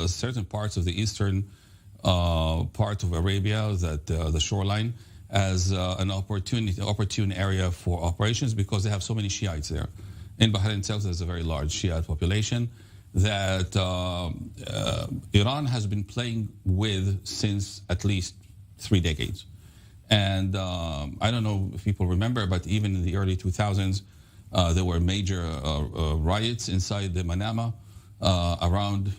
certain parts of the eastern part of Arabia, that the shoreline, as an opportune area for operations because they have so many Shiites there. In Bahrain itself, there's a very large Shiite population that Iran has been playing with since at least 3 decades. And I don't know if people remember, but even in the early 2000s, there were major riots inside the Manama around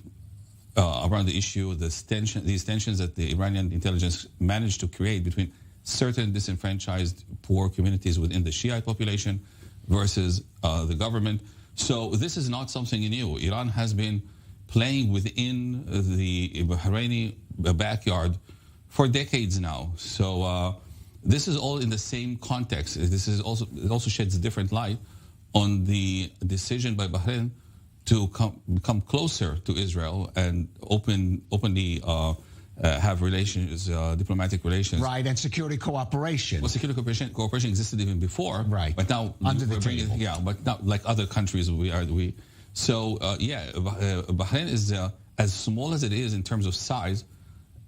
the issue, these tensions that the Iranian intelligence managed to create between certain disenfranchised poor communities within the Shiite population versus the government. So this is not something new. Iran has been playing within the Bahraini backyard for decades now. So this is all in the same context. It also sheds a different light on the decision by Bahrain to come closer to Israel and openly have relations, diplomatic relations. Right, and security cooperation. Well, security cooperation existed even before. Right, but now under the table. Yeah, but not like other countries. So Bahrain is as small as it is in terms of size.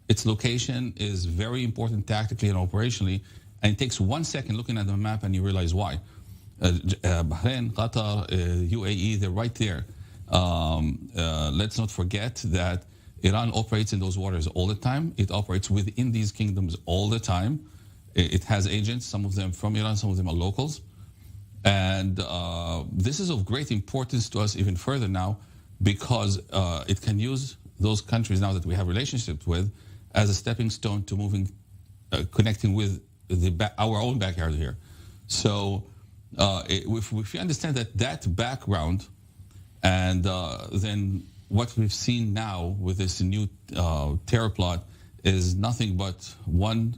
Its location is very important tactically and operationally, and it takes 1 second looking at the map and you realize why. Bahrain, Qatar, UAE, they're right there. Let's not forget that Iran operates in those waters all the time. It operates within these kingdoms all the time. It has agents, some of them from Iran, some of them are locals. And this is of great importance to us even further now because it can use those countries now that we have relationships with as a stepping stone to connecting with our own backyard here. So if you understand that background, and then what we've seen now with this new terror plot is nothing but one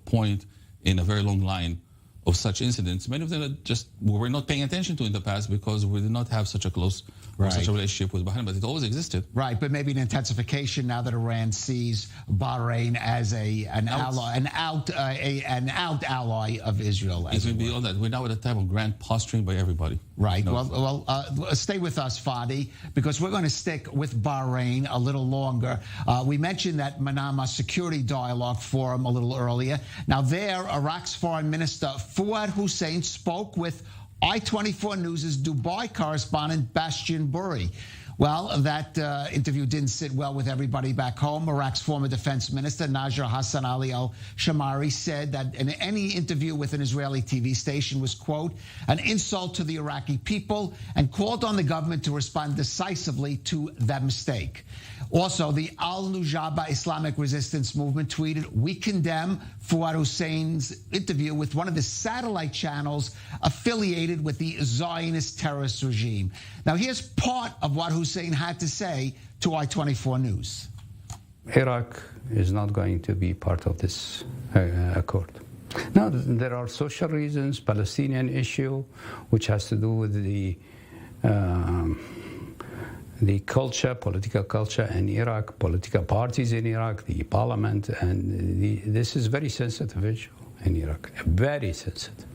point in a very long line of such incidents. Many of them we were not paying attention to in the past because we did not have such a close such a relationship with Bahrain, but it always existed. Right, but maybe an intensification now that Iran sees Bahrain as an out ally of Israel. Even beyond that, we're now at a time of grand posturing by everybody. Right. Well, stay with us, Fadi, because we're going to stick with Bahrain a little longer. We mentioned that Manama Security Dialogue Forum a little earlier. Now there, Iraq's Foreign Minister Fuad Hussein spoke with I-24 News' Dubai correspondent Bastian Burri. Well, that interview didn't sit well with everybody back home. Iraq's former defense minister, Najjar Hassan Ali al-Shamari, said that in any interview with an Israeli TV station was, quote, an insult to the Iraqi people, and called on the government to respond decisively to that mistake. Also, the Al-Nujaba Islamic Resistance Movement tweeted, we condemn Fuad Hussein's interview with one of the satellite channels affiliated with the Zionist terrorist regime. Now, here's part of what Hussein had to say to I-24 News. Iraq is not going to be part of this accord. Now, there are social reasons, Palestinian issue, which has to do with the culture, political culture in Iraq, political parties in Iraq, the parliament, and this is very sensitive issue in Iraq, very sensitive.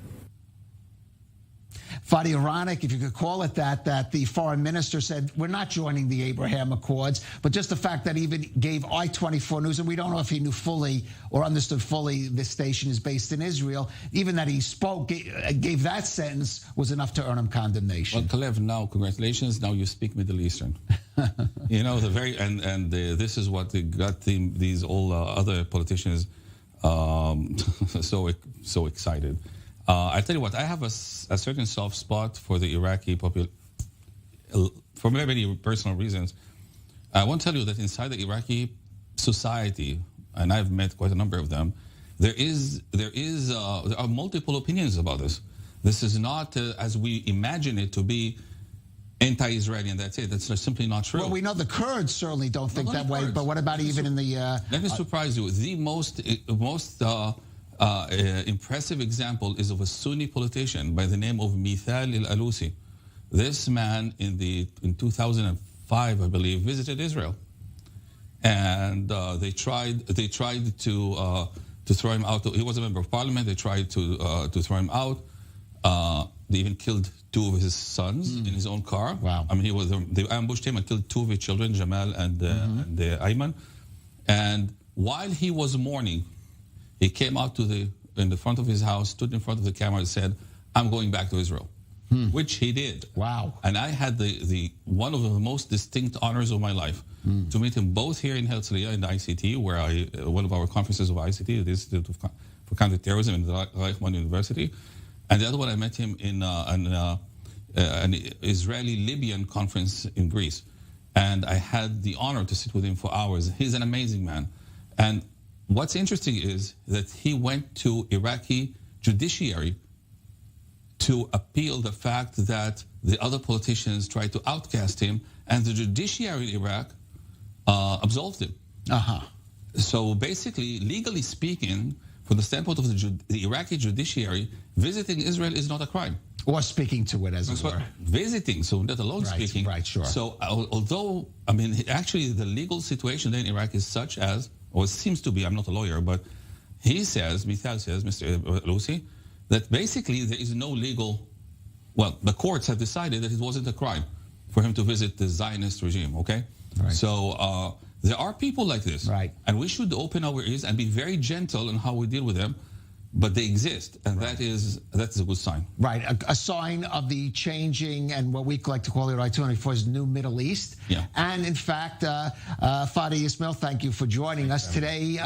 Fadi, ironic, if you could call it that the foreign minister said, we're not joining the Abraham Accords, but just the fact that he even gave I-24 News, and we don't know if he knew fully or understood fully this station is based in Israel, even that he spoke, gave that sentence was enough to earn him condemnation. Well, Calev, now, congratulations, now you speak Middle Eastern. You know, this is what got these all other politicians so excited. I tell you what, I have a certain soft spot for the Iraqi population, for many personal reasons. I want to tell you that inside the Iraqi society, and I've met quite a number of them, there are multiple opinions about this. This is not as we imagine it to be anti-Israeli, and that's it. That's simply not true. Well, we know the Kurds certainly don't think that way, but what about even in the... Let me surprise you. The most impressive example is of a Sunni politician by the name of Mithal al-Alusi. This man in 2005, I believe, visited Israel, and they tried to throw him out. He was a member of parliament. They tried to throw him out. They even killed 2 of his sons in his own car. Wow. I mean, they ambushed him and killed 2 of his children, Jamal and Ayman. And while he was mourning, he came out in the front of his house, stood in front of the camera and said, "I'm going back to Israel," which he did. Wow. And I had the one of the most distinct honors of my life to meet him both here in Herzliya in the ICT, where one of our conferences of ICT, the Institute for Counterterrorism in the Reichman University, and the other one I met him in an Israeli-Libyan conference in Greece. And I had the honor to sit with him for hours. He's an amazing man. And what's interesting is that he went to Iraqi judiciary to appeal the fact that the other politicians tried to outcast him, and the judiciary in Iraq absolved him. So basically, legally speaking, from the standpoint of the Iraqi judiciary, visiting Israel is not a crime. Or speaking to it, as it were. Visiting, so not alone speaking. Right, sure. So although, I mean, actually the legal situation there in Iraq is such as, or it seems to be, I'm not a lawyer, but he says, Mithal says, Mr. Lucy, that basically there is no legal, well, the courts have decided that it wasn't a crime for him to visit the Zionist regime, okay? Right. So there are people like this. Right. And we should open our ears and be very gentle in how we deal with them. But they exist, and that's a good sign. Right, a sign of the changing and what we like to call it, I-294's new Middle East. Yeah. And in fact, Fadi Essmaeel, thank you for joining us today.